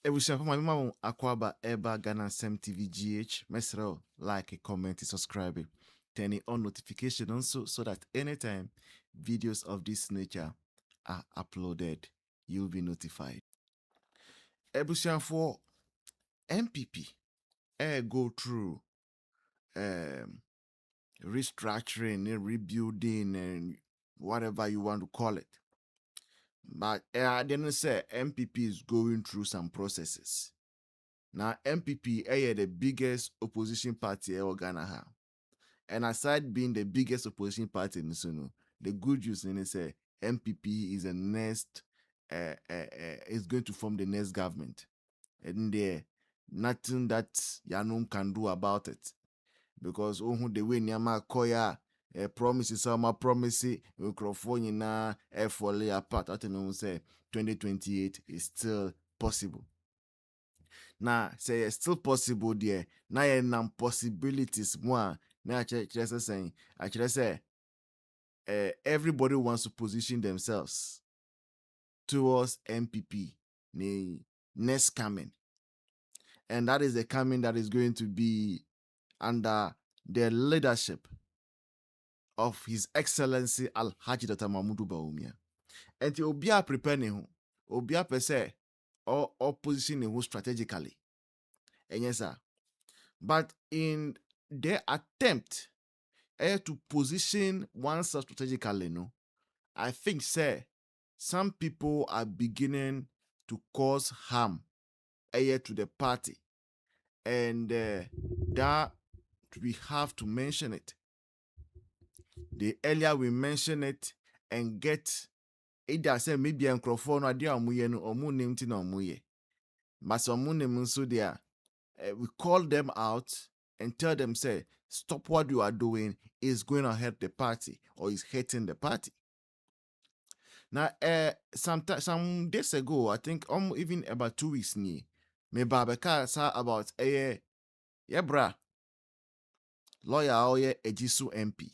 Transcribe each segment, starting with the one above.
Ebusia for my mama akwaba eba Ghana Sem TV GH. Mesro like, comment, subscribe, turn on notification also so that anytime videos of this nature are uploaded, you'll be notified. Ebusia for MPP go through restructuring and rebuilding and whatever you want to call it. But I didn't say MPP is going through some processes. Now, MPP is the biggest opposition party in Ghana. And aside being the biggest opposition party in Suno, the good news is MPP is is going to form the next government. And there, nothing that Yanum can do about it. Because the way Nyama Koya promises some promise microphone na fall apart. I think say 2028 is still possible. Now say it's still possible there. Now you nam possibilities more. Now I just saying actually say everybody wants to position themselves towards MPP next coming. And that is the coming that is going to be under the leadership of His Excellency Alhaji Dr. Mahmudu Bawumia. And Obia prepare ne Obia per se or opposition ne strategically. And yes, sir. But in their attempt to position oneself strategically, I think, sir, some people are beginning to cause harm to the party. And that we have to mention it. The earlier we mention it and get either say maybe a microphone or dear omuye no omu nimti na omuye. But some so there we call them out and tell them, say, stop what you are doing is going to hurt the party or is hurting the party. Now, some days ago, I think even about 2 weeks me Babeka saw about bra lawyer Ejisu MP.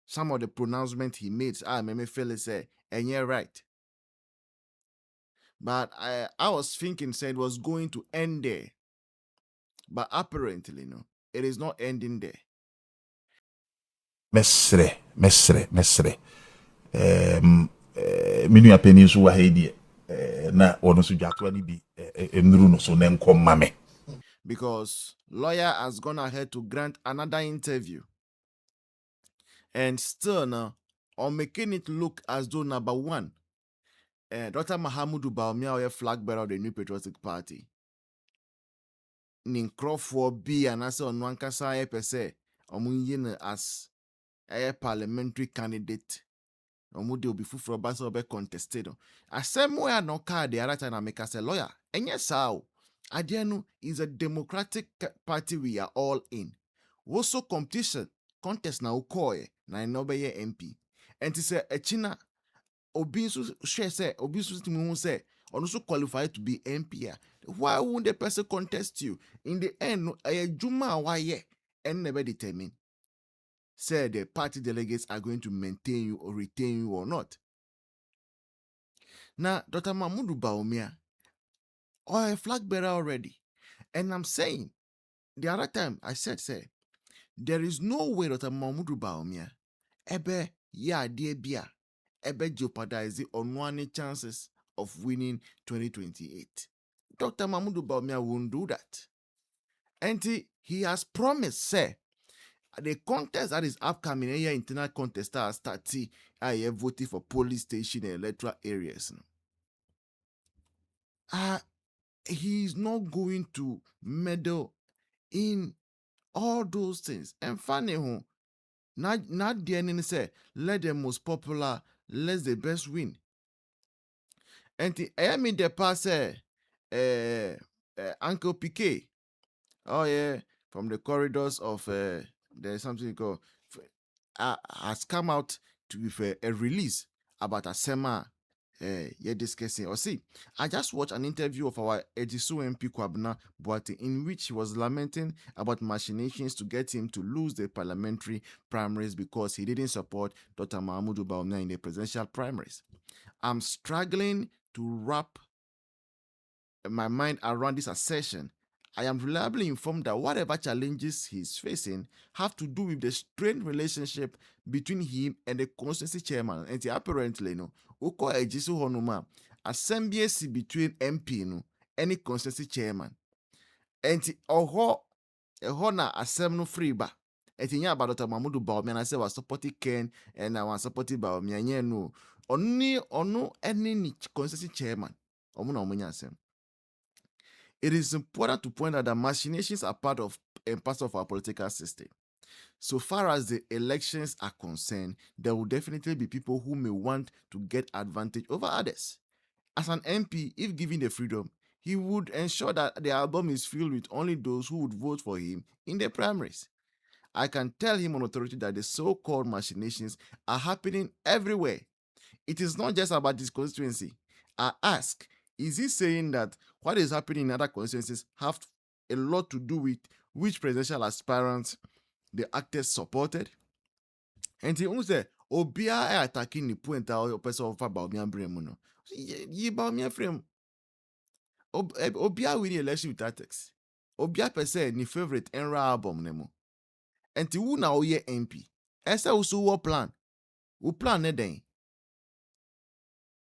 Some of the pronouncements he made, made me feel say, and you're right. But I was thinking, said it was going to end there. But apparently, no, it is not ending there. Mesre. Minu apeni so wa hedi na wono so dwatoa ni bi enuru no so nenko mame. Because lawyer has gone ahead to grant another interview. And still now, on making it look as though number one, Dr. Mahamudu Bawumia, flag bearer of the New Patriotic Party, Ninkrofor B and as on one kasa per se, as a parliamentary candidate. Omude obi fufuro ba se obe contested. Asem where no card the other time I make us a lawyer. And yes, how Adiano is a democratic party we are all in. Also competition contest na ukoye na inobeye MP. And to say a China obi share say obi say or also qualified to be MP. Why won't the person contest you? In the end, a juma why and never determine. Say the party delegates are going to maintain you or retain you or not. Now, Dr. Mahmudu Bawumia, or a flag bearer already. And I'm saying, the other time I said, say, there is no way Dr. Mahmudu Bawumia, ebe ya dear bia, ebe jeopardize on one chances of winning 2028. Dr. Mahmudu Bawumia won't do that. And he has promised, say, the contest that is upcoming, internal contest that starting, I voting for police station and electoral areas. He's not going to meddle in all those things. And funny, not the enemy say, let the most popular, let the best win. And I mean the past Uncle Piquet. Oh yeah, from the corridors of there's something called has come out to with a release about a sema you're discussing. Or see, I just watched an interview of our Ejisu MP Kwabena Boate in which he was lamenting about machinations to get him to lose the parliamentary primaries because he didn't support Dr. Mahmudu Bawumia in the presidential primaries. I'm struggling to wrap my mind around this assertion, I am reliably informed that whatever challenges he's facing have to do with the strained relationship between him and the constituency chairman. And apparently, no, Oko Ejisu Honoma, assembly between MP no, any constituency chairman. And ɛhɔ na asɛm no free ba. Ɛti nyɛ about Dr. Mahmoud Bawumia na sɛ was supporting Ken and I was supporting Bawumia. Nyɛ no. Ɔno ɛne ni constituency chairman. Ɔmo na ɔmo nya asɛm. It is important to point out that machinations are part of and parcel of our political system. So far as the elections are concerned, there will definitely be people who may want to get advantage over others. As an MP, if given the freedom, he would ensure that the album is filled with only those who would vote for him in the primaries. I can tell him on authority that the so-called machinations are happening everywhere. It is not just about this constituency. I ask, is he saying that what is happening in other constituencies have a lot to do with which presidential aspirants the actors supported? And he also said, Obia attacking the point out person of Bawumia Bremuno. Ye Bawumia frame. Obia winning election with tactics. Obia per se ni favorite Enra album nemo. And ti who na oye MP. Esa also what plan? Who plan ne den?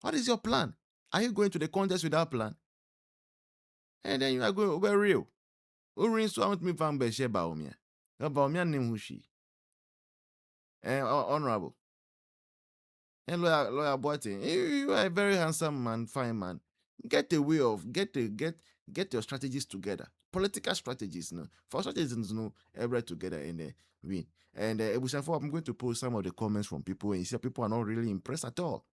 What is your plan? Are you going to the contest with that plan? And then you are going over real. Urin so want me fan be share Bawumia. Bawumia name who she. Honorable. And lawyer Boating, you are a very handsome man, fine man. Get a way of get your strategies together. Political strategies, no. For strategies, no, everybody together and win. And I'm going to post some of the comments from people, and you see people are not really impressed at all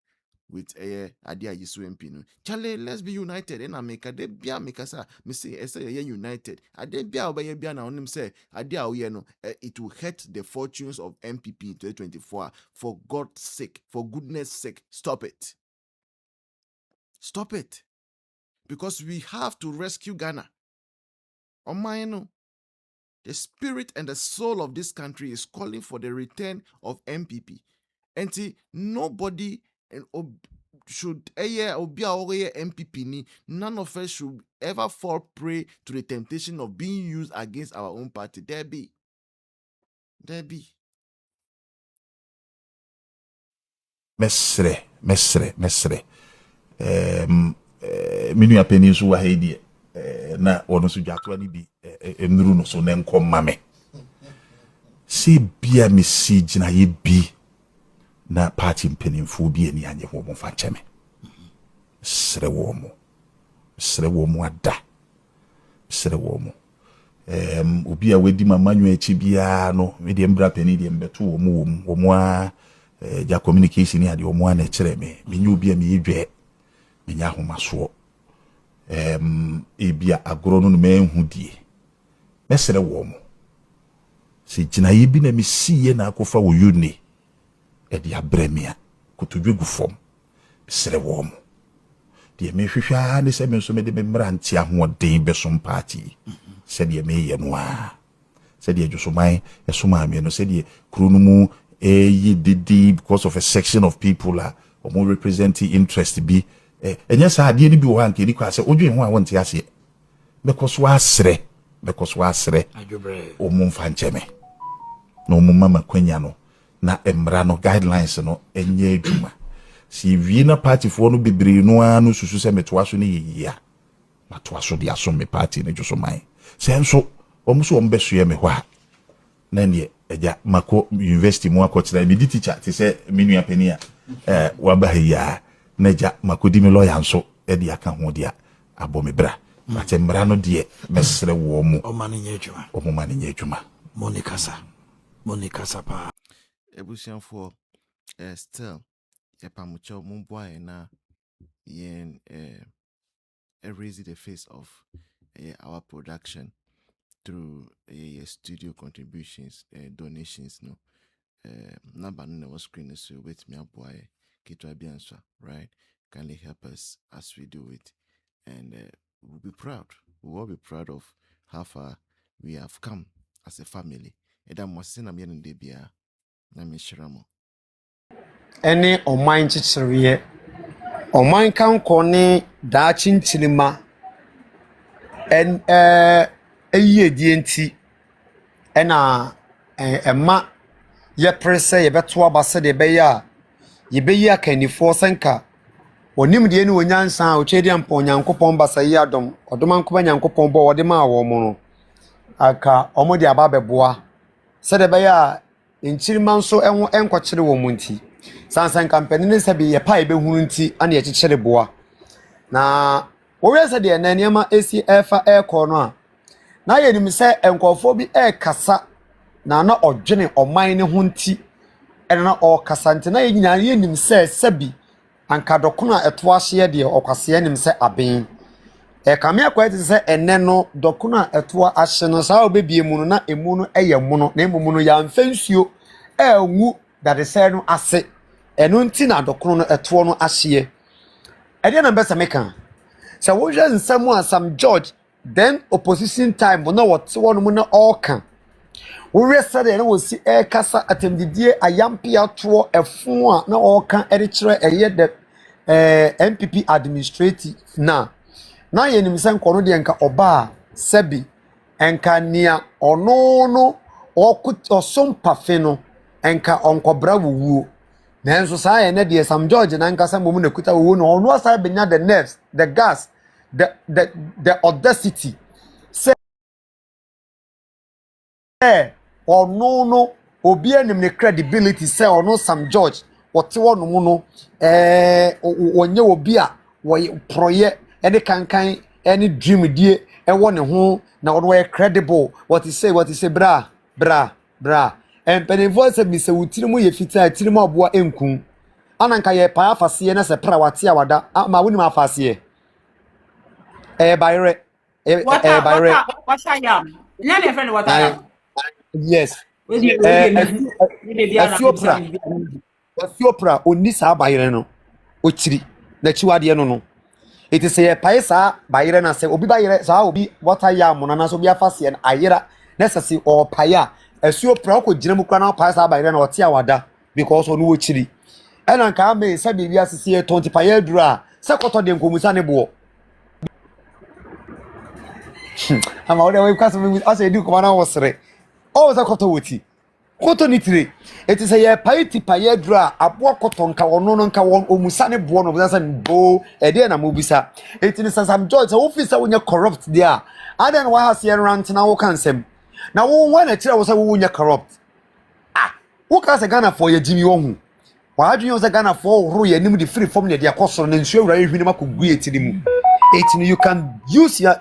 with Ejisu MP. No. Charlie, let's be united. And I make de bia make us me say united. Ade bia obey bia na onim say ade a no it will hurt the fortunes of MPP in 2024. For God's sake, for goodness sake, stop it. Stop it. Because we have to rescue Ghana. Omayeno, the spirit and the soul of this country is calling for the return of MPP. And see, nobody should MPP ni, none of us should ever fall prey to the temptation of being used against our own party. There be. Mesre. Minu apeni nso wa ha die na wono so dwato ani bi emnuru no so ne nkomma me si bia me si gina ye bi na party mpenimfo bi ani anye ho mo fa cheme sre wo mo ada sre wo mo obi a wedi mamanyu achi bia no me de mbra pani de mbeto wo mo a ja communication ni ade wo mo na kire me nyu obi a me yedwe menya homaso ebia agoro no me ehudie mesere wo mo si gina ye bi na me siye na akofa wo yuni e dia bremia kotodwe gu fom mesere wo mo de me hwehwa ne se me so me de me mranti ahoden be so party se de me ye no a se de adwosoman e so ma me no se de kru no mu yi didi because of a section of people or more representing interest bi enya sa ade ni bi wo hanke ni kwa se odwen ho a wonte ase because wa sere adwobre o mo mfa ncheme no mo mama kwanya no na emra no guidelines no enye adwuma si wi na party fo no bibiri no anu susu se metoa so ne yiyia matoa so dia so me party ne dwoso man se nso omo so ombe so ye me ho a na ne eja mako university mu akotira bi di teacher te se minu apani a wa ba ya neja makodi me lawyer nso e de aka ho dia abome bra ate mra no de mesre wo mu o mane nye adwuma monika pa ebusianfo still yepamucho mumboa na yen raise the face of our production through studio contributions, donations, no. Number no was screen so with me boy Kitwa, right? Kindly help us as we do it. And we'll be proud. We will be proud of how far we have come as a family. Eda mwasina miyenu ndebia na mishiramo. Ene oman chichiriye. Oman kan kone da chinchilima and year DNT and ma ye press ye beto abase de be ya ye be ya kanifo senka onim de ni onyansa o chedi ampo nyankopon basa yi adom odom ankoba nyankopon bo wode ma wo mo no aka omo de aba beboa se de be ya nchirima nso enwo enkokyere wo munti sansan kampani ne se be ye pa ye be hunu nti ane ye kyekere boa na wo se de na niam esi efa ekọ no a na ye nim se enkofo bi ekasa na odwene oman ne ho nti ene na okasa nti na ye nyina ye nim se sebi anka dokuna eto ahye de okwase nim se aben kame akwati se ene no dokuna eto ahye no sa obebie mu no na emu no eye mu no na emu no ya mfansuo enwu dade se no ase eno nti na dokuna no eto no ahye ede na mbesa meka se wo hwe nsam a Sam George then opposition time no what one mu na all kan wo resade na wo si kasa atemdidie ayampia to efun a na all kan ede kire eye de MPP administrative na yenim se nkono de nka oba sebi enka nia ono no osompafe no enka onkobra wuwo nanso saa ye ne de Sam George na nka samom na kuta wuwo no ono asa benya the nerves the gas the audacity say ono no obi anim ne credibility say ono Sam George wote wono mu no onye obi a wo proye ene kankan ene dream die wo ne ho na wo credible what is say bra penefo se mi se wutiri mu ye fita tiri mu aboa enkun ananka ye pa afase na se pra wate awada ma woni ma afase bayre bayre what I am na ne friend what I am yes Asiopra oni sa bayre no ochiri na chiwade no it is a paisa bayre na se obi bayre sa obi what I am na so obi afase na ayira necessary or paya Asiopra ko gina mu kra na paisa bayre na ote awada because onu ochiri ena nka me se bibia asese 20 paya dura se koto de nkomusa ne bo ama ode we kwaso me ase di ko na wosre o za koto woti koto ni tire eti se ye paiti paye dura abo koto nka wono no nka won omusa ne bo no bo za bo ede na mo bisa eti ni Sam George se officer wonya corrupt there adan wa hase rant na wo kansem na wo wa na kire wo se wo wonya corrupt wo ka se Ghana for ye jimi wo hu wa adwen yo se Ghana for ro ye nim de free form ne de akosoro na nsu awura ehwini makogu etiri mu eti ni you can use your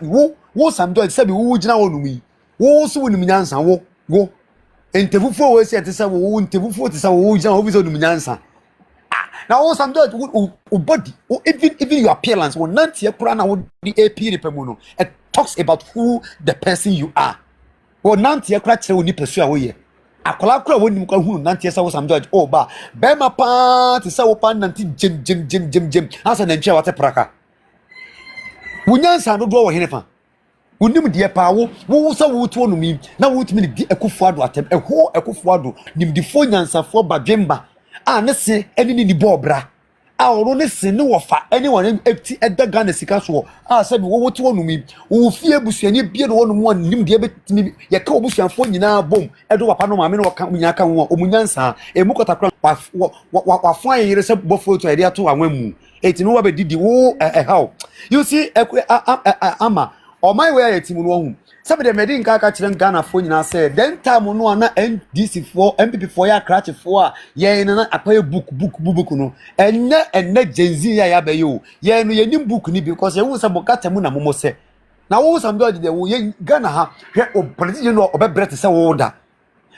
wo Sam George se bi wo gina wo numi wo so wo nim nyansa wo entefufo we se atesa wo entefufo atesa wo gina wo bi so nim nyansa na wo Sam George wo body even your appearance wo nantie kura na wo di AP repemu no it talks about who the person you are wo nantie kura kire wo ni pesu a wo ye akola kura wo nim kwa hu nantie sa wo Sam George o ba be ma pa te sa wo pa nantie jem asa na ntwa wate praka wo nyansa no do wo henefa unim de pa wo sa wo to no mi na wo timi di ekufuado atem ekufuado nim di fo nyansafo badwemba ne se eni ni bobra oro ne se ne wo fa anyone eti edaga na sika so se bi wo to no mi wo fie busuani bie no no mo nim de betimi ye ka obusuanfo nyina bom edo papa no ma me no ka nyaka ho omunyansa emu kotakra wa fo ayire se bofo to ede ato anwa mu eti no wa be didi wo how you see ama or my way team no hu some of the medin ka kire Ghana fo nyina say then time no na NDC for MPP for ya crash for ye na apaye book no enne genzi ya be yo ye no ye nim book ni because ye hu say bokata mu na momo se na wo Sam George de wo ye Ghana ha hwe o politician no obebret say wo da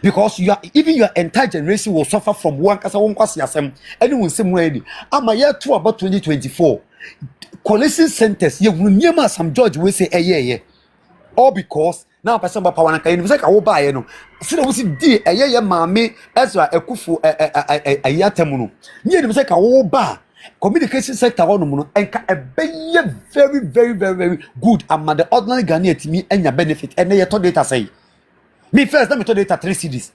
because even your entire generation will suffer from one kasa won kwase asem any won sem no edi ama ye to about 2024 collection centers ye hunu niema Sam George we say eye all because now person ba power nka you say ka wo ba ye no se wo si di eye maame Ezra Ekufu ayatem no nie ni say ka wo ba communication sector one no enka ebeye very good ama the ordinary Ghanaian timi enya benefit ene ye to data say me first let me to data 3 cedis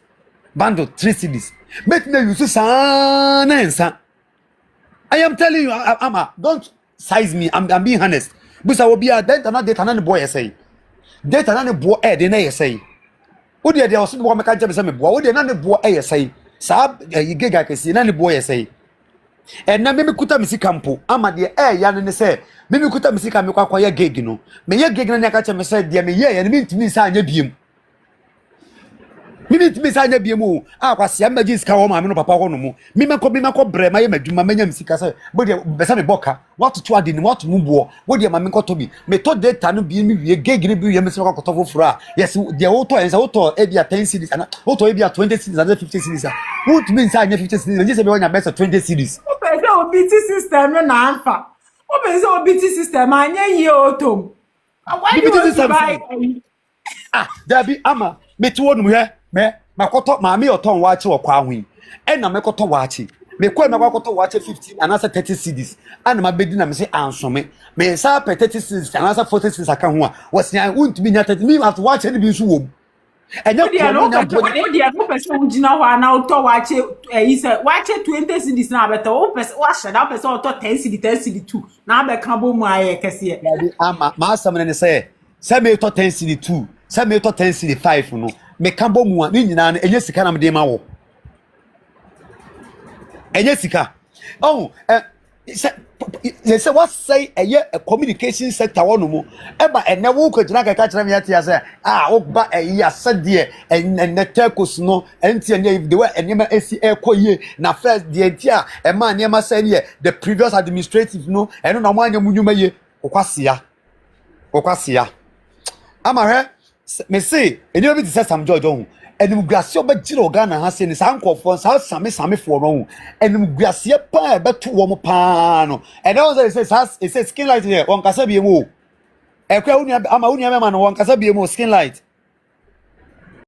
bundle 3 cedis make me use sana ensa I am telling you, don't size me. I'm being honest. Busa will be a dent and not date and boy say. data na ne bo e de na yesai wo de o so bo meka je be se me bo wo de na ne bo e yesai sa giga kesi na ne bo yesai na me kuta misika mpo ama de ya ne se me kuta misika me kwakwa ya gig no me ye gig na ne ka che me se de me ye ya ne me ntimi sa anya biem mimi ntimi sa anya biem o akwase am magi sika wo ma me no papa ho no mu me mako bre ma ye madwuma manya misika se bo de be se me boka what to ade ni what mu bo wo de ma me ko to bi me to data no bi mi wie gig ni bi ye me se ko to foforo a yes de wo to ensa wo to e bia 10 series ana wo to e bia 20 series ana 50 series a wo ntimi sa anya 50 series je se be wonya best 20 series OBT system na anfa. Open so OBT system anya ye otom. Why do you want to buy? Dabi ama meti wonu me makoto ma me oton waache wo kwa hwi na mekoto waache me kwa makoto waache 15 anasa 30 cedis ana ma bedi na me se ansome me sa pe 30 cedis anasa 40 cedis aka ho a wosia untumi nya 30 me have to watch any bi nso wo enya ko no person ugina ho na auto waache is waache 20 cedis na beta o person wa shada person auto 10 cedis 2 na be kan bo mu aye kese dabi ama ma asam ne se me to 10 cedis 2 se me to 10 cedis 5 no me kan bo mu a ni nyina na enye sika na me de ma wo enye sika oh say what say a communication sector one mo eba ene wo ko jina ka kira me atia say wo ba ya sade en telcos no enti ene if the way enema esi ekoye na first the entia e ma enema say ne the previous administrative no eno na mo anya munyuma ye okwasia ama he me say ene bi say Sam George ho enimguase obagire Ghana ha se ni sankofo sa same fo no enimguase pa beto wo mo pa no and also say skin light here on kasa bi mu ekwa unia ama unia me ma no on kasa bi mu skin light